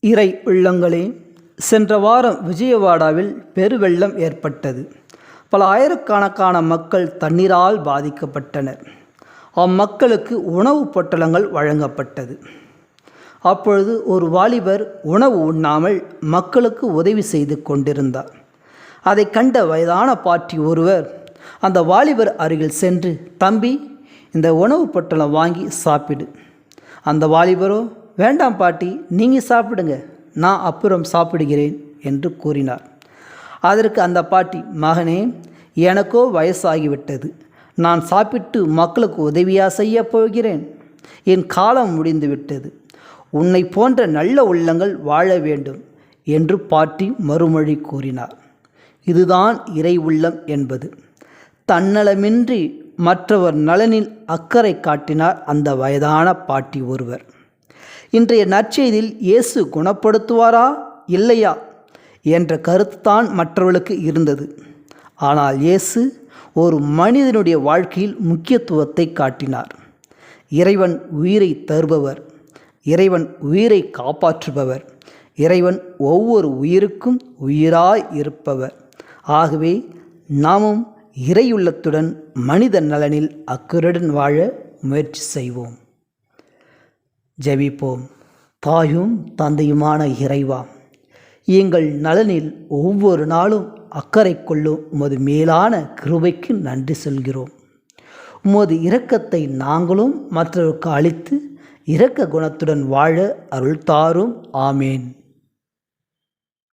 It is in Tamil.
இறை உள்ளங்களே, சென்ற வாரம் விஜயவாடாவில் பெருவெள்ளம் ஏற்பட்டது. பல ஆயிரக்கணக்கான மக்கள் தண்ணீரால் பாதிக்கப்பட்டனர். அம்மக்களுக்கு உணவுப் பொட்டலங்கள் வழங்கப்பட்டது. அப்பொழுது ஒரு வாலிபர் உணவு உண்ணாமல் மக்களுக்கு உதவி செய்து கொண்டிருந்தார். அதை கண்ட வயதான பாட்டி ஒருவர் அந்த வாலிபர் அருகில் சென்று, தம்பி, இந்த உணவுப் பொட்டலம் வாங்கி சாப்பிடு. அந்த வாலிபரோ, வேண்டாம் பாட்டி, நீங்கள் சாப்பிடுங்க, நான் அப்புறம் சாப்பிடுகிறேன் என்று கூறினார். அதற்கு அந்த பாட்டி, மகனே, எனக்கோ வயசாகிவிட்டது, நான் சாப்பிட்டு மக்களுக்கு உதவியாக செய்ய போகிறேன், என் காலம் முடிந்துவிட்டது, உன்னை போன்ற நல்ல உள்ளங்கள் வாழ வேண்டும் என்று பாட்டி மறுமொழி கூறினார். இதுதான் இறை உள்ளம் என்பது. தன்னலமின்றி மற்றவர் நலனில் அக்கறை காட்டினார் அந்த வயதான பாட்டி ஒருவர். இன்றைய நற்செய்தியில் இயேசு குணப்படுத்துவாரா இல்லையா என்ற கருத்துத்தான் மற்றவர்களுக்கு இருந்தது. ஆனால் இயேசு ஒரு மனிதனுடைய வாழ்க்கையில் முக்கியத்துவத்தை காட்டினார். இறைவன் உயிரை தருபவர், இறைவன் உயிரை காப்பாற்றுபவர், இறைவன் ஒவ்வொரு உயிருக்கும் உயிராய் இருப்பவர். ஆகவே நாமும் இறையுள்ளத்துடன் மனித நலனில் அக்கறையுடன் வாழ முயற்சி செய்வோம். ஜெபிப்போம். தாயும் தந்தையுமான இறைவா, எங்கள் நலனில் ஒவ்வொரு நாளும் அக்கறை கொள்ளும் உமது மேலான கிருபைக்கு நன்றி சொல்கிறோம். உமது இரக்கத்தை நாங்களும் மற்றவர்களுக்கு அளித்து இரக்க குணத்துடன் வாழ அருள் தாரும். ஆமேன்.